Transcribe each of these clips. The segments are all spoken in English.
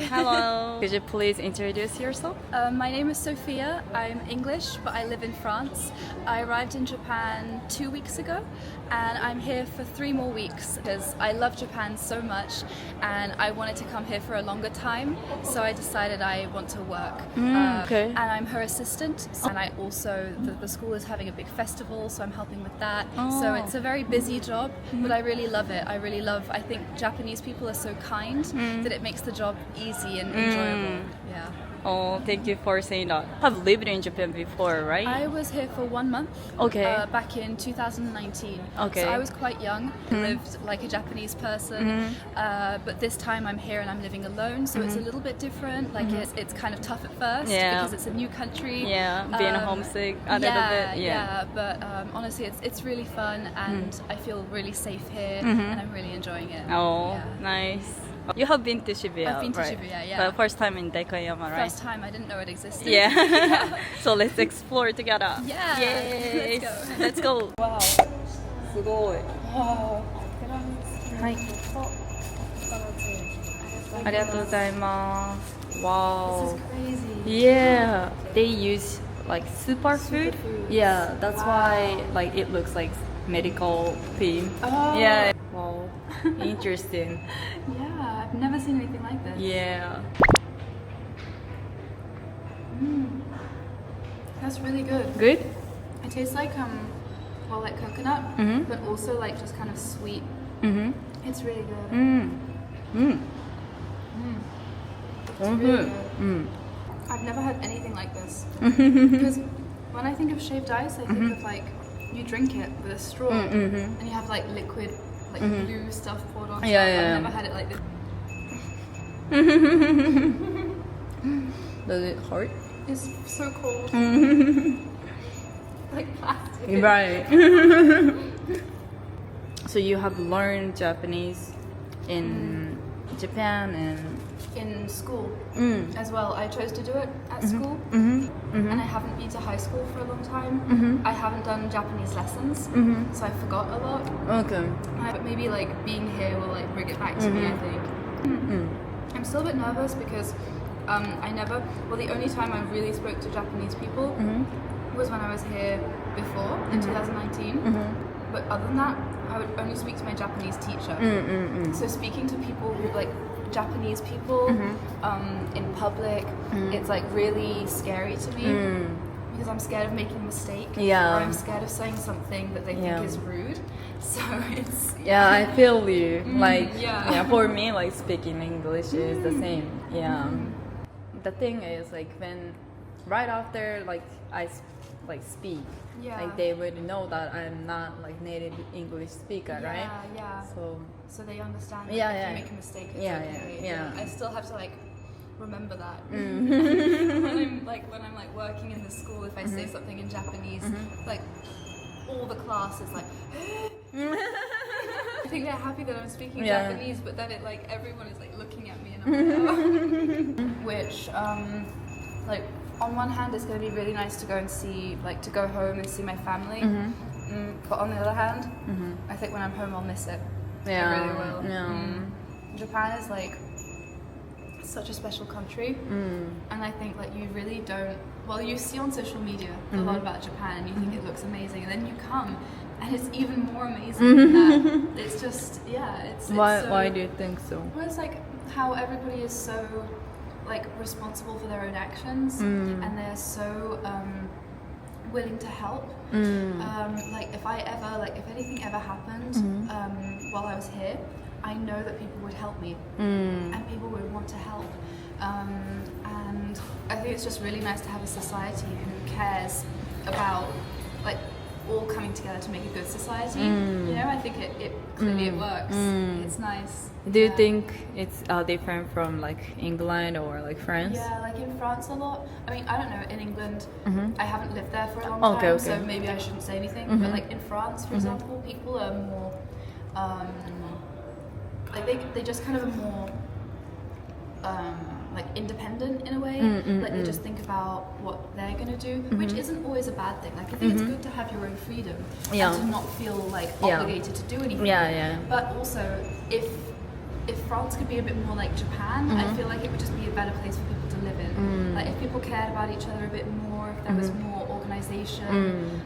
Hello. Could you please introduce yourself? My name is Sophia. I'm English, but I live in France. I arrived in Japan 2 weeks ago, and I'm here for 3 more weeks because I love Japan so much, and I wanted to come here for a longer time. So I decided I want to work. Okay. And I'm her assistant. And I also the school is having a big festival, so I'm helping with that. So it's a very busy job, but I really love it. I think Japanese people are so kind that it makes the job easy and enjoyable. Yeah. Oh, thank you for saying that. Have lived in Japan before, right? I was here for 1 month. Okay. Back in 2019. Okay. So I was quite young. Lived like a Japanese person. But this time I'm here and I'm living alone, so it's a little bit different. Like it's kind of tough at first because it's a new country. Yeah, being homesick a little bit. Yeah. But honestly, it's really fun, and I feel really safe here, and I'm really enjoying it. Oh, Yeah. nice. You have been to Shibuya, I've been to right? Shibuya, yeah. But first time in Daikanyama, right? First time, I didn't know it existed. Yeah. So let's explore together. Yeah. Yes. Let's Let's go. go. Wow. すごい。はい。ありがとうございます。Wow. This is crazy. Yeah. They use like superfood. Yeah, that's why like it looks like medical theme. Oh. Yeah. Wow. Interesting. Yeah, I've never seen anything like this. Yeah. That's really good. Good? It tastes like like coconut, but also like just kind of sweet. It's really good. It's really good. I've never had anything like this. Because when I think of shaved ice, I think of like you drink it with a straw, and you have like liquid, like blue stuff poured on. Yeah. I've never had it like this. Does it hurt? It's so cold. Like plastic. Right. So you have learned Japanese in Japan and In school as well. I chose to do it at school, and I haven't been to high school for a long time. I haven't done Japanese lessons, so I forgot a lot. okay. But maybe like being here will like bring it back to me, I think. I'm still a bit nervous because the only time I really spoke to Japanese people was when I was here before in 2019. But other than that, I would only speak to my Japanese teacher. So speaking to people who like Japanese people in public, it's like really scary to me because I'm scared of making a mistake, or I'm scared of saying something that they think is rude. So it's I feel you. Like for me, like speaking English is the same. The thing is like when right after like I speak, like they would know that I'm not like native English speaker, right? Yeah. So they understand that if you make a mistake, it's okay. I still have to like remember that. when I'm like working in the school, if I say something in Japanese, like all the class is like I think they're happy that I'm speaking Japanese, but then it like everyone is like looking at me and I'm like, oh. Which like on one hand it's going to be really nice to go and see, like to go home and see my family, but on the other hand I think when I'm home I'll miss it. I really will. Japan is like such a special country, and I think like you really don't, well, you see on social media a lot about Japan and you think it looks amazing, and then you come and it's even more amazing than that. It's just it's why do you think so? Well, it's like how everybody is so like responsible for their own actions, and they're so willing to help. Like if anything ever happened while I was here, I know that people would help me, and people would want to help. And I think it's just really nice to have a society who cares about like all coming together to make a good society. You know, I think it clearly it works. It's nice. Do you think it's different from like England or like France? Yeah, like in France a lot. I mean, I don't know, in England, I haven't lived there for a long time, so maybe I shouldn't say anything. But like in France, for example, people are more, like they just kind of are more like independent in a way. Like they just think about what they're gonna do, which isn't always a bad thing. Like I think it's good to have your own freedom and to not feel like obligated to do anything. But also, if France could be a bit more like Japan, I feel like it would just be a better place for people to live in. Like if people cared about each other a bit more, if there was more organization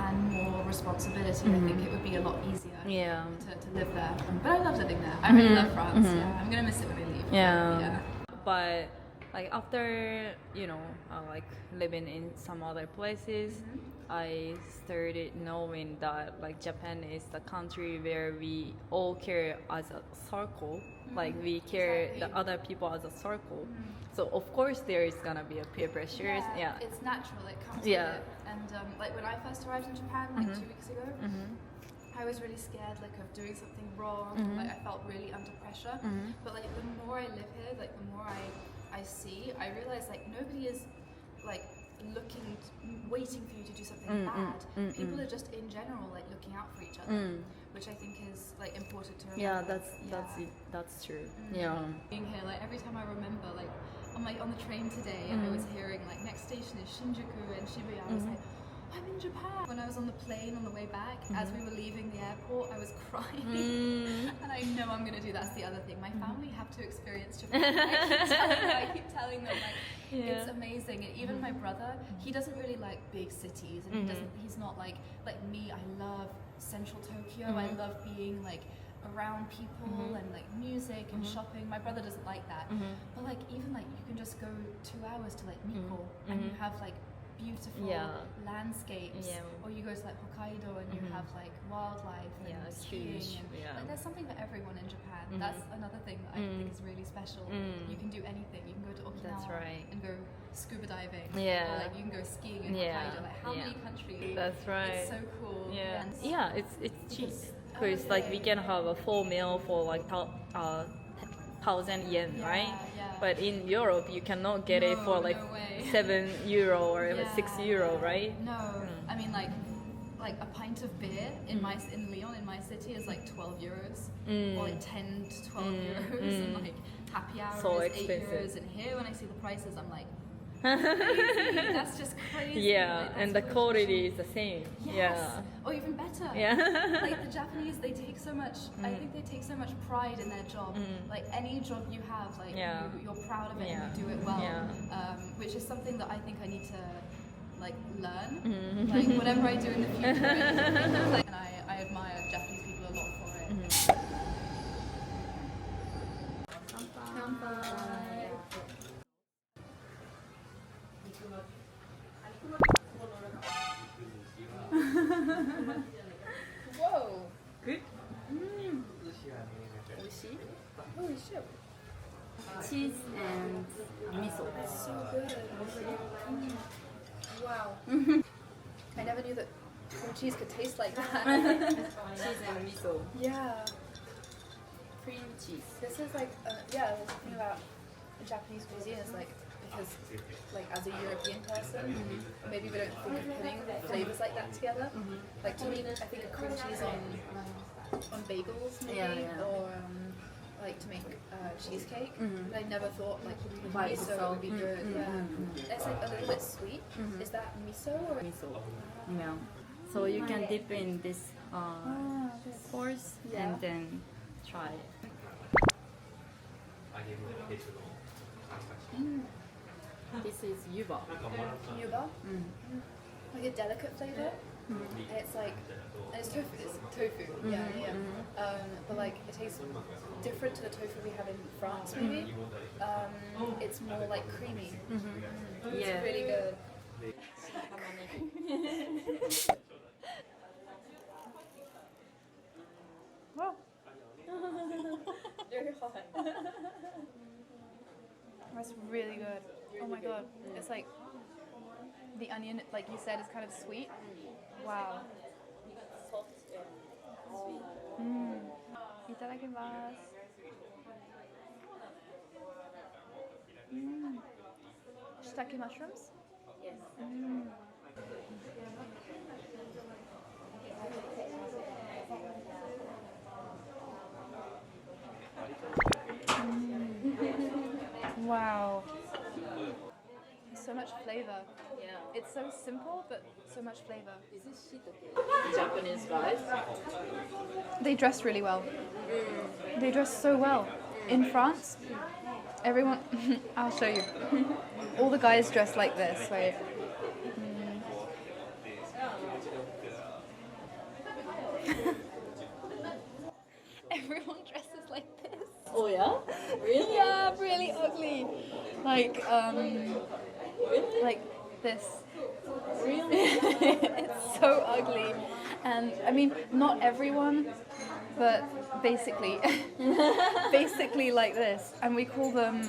and more responsibility, I think it would be a lot easier to live there. But I love living there. I really love France. Yeah, I'm gonna miss it when I leave. Yeah. But like after like living in some other places, I started knowing that like Japan is the country where we all care as a circle. Like we care the other people as a circle. So of course there is gonna be a peer pressure. Yeah, it's natural. It comes with it. And like when I first arrived in Japan like 2 weeks ago, I was really scared like of doing something wrong. Like I felt really under pressure. But like the more I live here, like the more I see, I realize like nobody is like waiting for you to do something bad. People are just in general like looking out for each other, which I think is like important to remember. That's true. Being here, like every time I remember, like on the train today, I was hearing like next station is Shinjuku and Shibuya. I was like, I'm in Japan. When I was on the plane on the way back, as we were leaving the airport, I was crying. And I know I'm going to do that's the other thing. My family have to experience Japan. I keep telling them like it's amazing. And even my brother, he doesn't really like big cities, and he's not like me. I love central Tokyo. I love being like around people and like music and shopping. My brother doesn't like that. But like even like you can just go 2 hours to like Nikko and you have like beautiful landscapes, or you go to like Hokkaido and you have like wildlife and skiing and like, there's something for everyone in Japan. That's another thing that I think is really special. You can do anything. You can go to Okinawa and go scuba diving, or like you can go skiing in Hokkaido. Like how many countries? That's right. It's so cool. It's cheap because like we can have a full meal for like 1,000 yen, right? But in Europe, you cannot get it for like €7 or €6, right? No, I mean like a pint of beer in Lyon, in my city, is like €12, or like 10 to 12 euros, and like happy hour so is expensive. €8. And here, when I see the prices, I'm like, crazy. That's just crazy. Like, and the quality is the same. Or even better. Like the Japanese, they take so much. I think they take so much pride in their job. Like any job you have, like you're proud of it and you do it well. Which is something that I think I need to like learn. Like whatever I do in the future. And I admire Japanese people a lot for it. Whoa! Good? Cheese and miso. So good. Wow. I never knew that cream cheese could taste like that. Cheese and miso. Yeah. Cream cheese. This is like, the thing about Japanese cuisine is like, because like as a European person, maybe we don't think of putting flavors like that together. Like to me, I think of cream cheese on bagels maybe, or like to make cheesecake. But I never thought like miso would be good. It's like a little bit sweet. Is that miso or miso? Yeah. So you can dip in this sauce and then try it. This is yuba. Yuba? Like a delicate flavor. And it's like, and it's tofu. It's tofu. But like it tastes different to the tofu we have in France. Maybe it's more like creamy. It's really good. Wow. Very hot. That's really good. Oh my god. It's like the onion, like you said, is kind of sweet. Wow. Itadakimasu. Shiitake mushrooms? Yes. Wow. So much flavor. Yeah. It's so simple, but so much flavor. Is this shiitake? Japanese guys? They dress really well. They dress so well. In France, everyone... I'll show you. All the guys dress like this. Wait. Everyone dresses like this. Oh yeah? Really? Yeah, really ugly. Like, Really? like this. Really? It's so ugly. And I mean, not everyone, but basically, basically like this. And we call them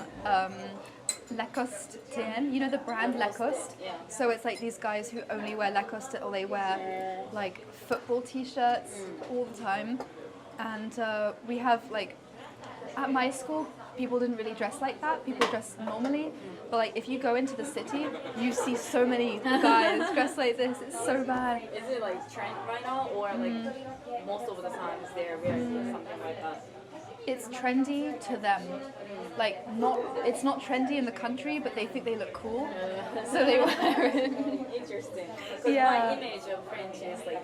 Lacoste TN. You know the brand Lacoste? Yeah. So it's like these guys who only wear Lacoste, or they wear like football t-shirts all the time. And we have like, at my school, people didn't really dress like that. People dress normally. But like, if you go into the city, you see so many guys dressed like this. It's so bad. Is it like trend right now, or like most of the times they're wearing something like that? It's trendy to them. Like, it's not trendy in the country, but they think they look cool, so they wear it. Interesting. Because Yeah. my image of French is like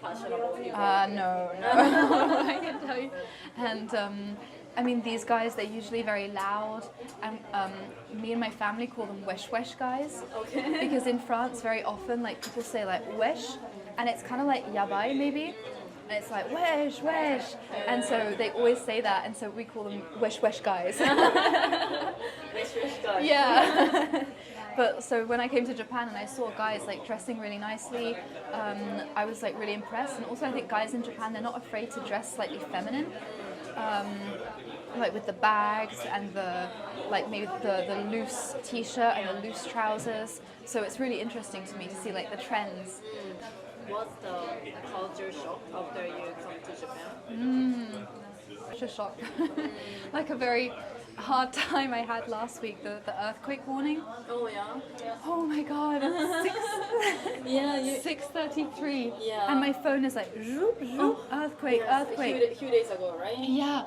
fashionable people. No, I can tell you. And I mean, these guys, they're usually very loud, and me and my family call them wesh wesh guys. Okay. Because in France, very often, like, people say like wesh, and it's kind of like yabai maybe. And it's like wesh wesh, and so they always say that, and so we call them wesh wesh guys. Wish guys. Yeah. But so when I came to Japan and I saw guys like dressing really nicely, I was like really impressed. And also I think guys in Japan, they're not afraid to dress slightly feminine, like with the bags and the like maybe the loose t-shirt and the loose trousers. So it's really interesting to me to see like the trends. What's the culture shock after you come to Japan? Such a shock. Like a very hard time I had last week, the earthquake warning. Oh yeah. Oh my god, Yeah. 6:33. Yeah. And my phone is like zoop, zoop, earthquake, earthquake. A few days ago, right? Yeah.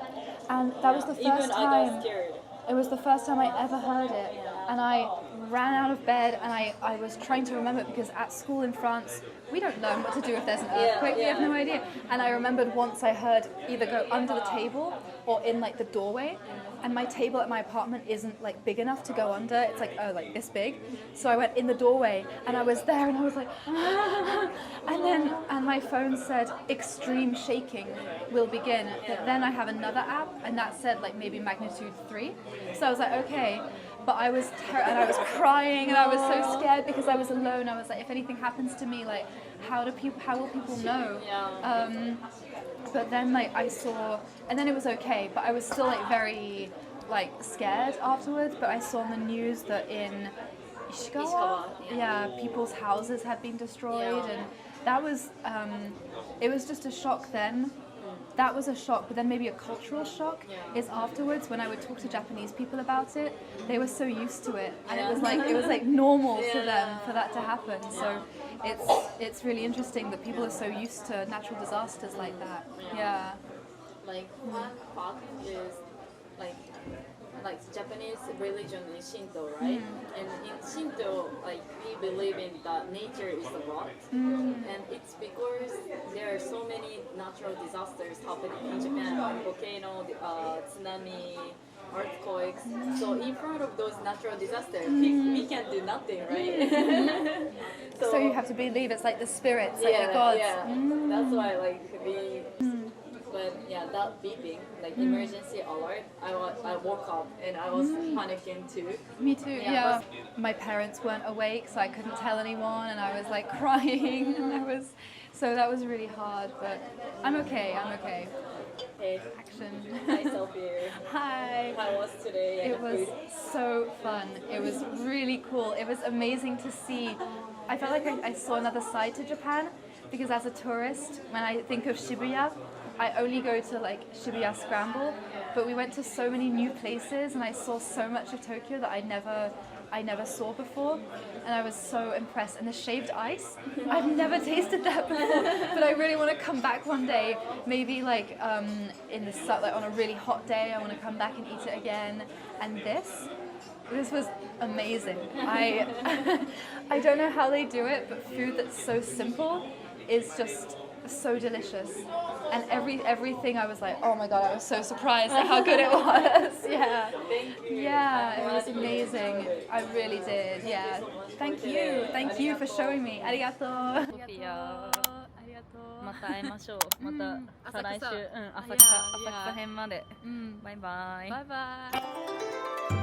And that was the Even first I time. got scared. It was the first time I ever heard it. And I ran out of bed and I was trying to remember, because at school in France, we don't learn what to do if there's an earthquake. We have no idea. And I remembered once I heard either go under the table or in like the doorway. And my table at my apartment isn't like big enough to go under. It's like, oh, like this big. So I went in the doorway and I was there and I was like, and my phone said extreme shaking will begin. But then I have another app and that said like maybe magnitude 3. So I was like, okay. But I was and I was crying and I was so scared because I was alone. I was like, if anything happens to me, like how will people know? But then like I saw, and then it was okay, but I was still like very like scared afterwards. But I saw on the news that in Ishikawa, people's houses had been destroyed, and that was it was just a shock then. That was a shock, but then maybe a cultural shock is afterwards when I would talk to Japanese people about it. They were so used to it, and it was like normal for them for that to happen. So it's really interesting that people are so used to natural disasters like that. Yeah. Like Pak is like Japanese religion is Shinto, right? And in Shinto, like we believe in that nature is the God, and it's because there are so many natural disasters happening in Japan, volcano, tsunami, earthquakes. So in front of those natural disasters, we can do nothing, right? So you have to believe it's like the spirits, like the gods. Yeah. That's why like we. But yeah, that beeping, like emergency alert, I woke up and I was panicking too. Me too, yeah. My parents weren't awake, so I couldn't tell anyone, and I was like crying, and so that was really hard, but I'm okay. Hey, Action. hi Sophie. Hi. How was today? It was so fun. It was really cool. It was amazing to see. I felt like I saw another side to Japan, because as a tourist, when I think of Shibuya, I only go to like Shibuya Scramble, but we went to so many new places and I saw so much of Tokyo that I never saw before, and I was so impressed. And the shaved ice, I've never tasted that before, but I really want to come back one day, maybe like in the like on a really hot day. I want to come back and eat it again. And this, This was amazing. I I don't know how they do it, but food that's so simple is just so delicious. And everything I was like, oh my god, I was so surprised at how good it was. Yeah. Yeah, it was amazing. I really did. Yeah. Thank you. Thank you for showing me. ありがとう。ソフィア、また会いましょう。また再来週、浅草編まで。バイバイ。バイバイ。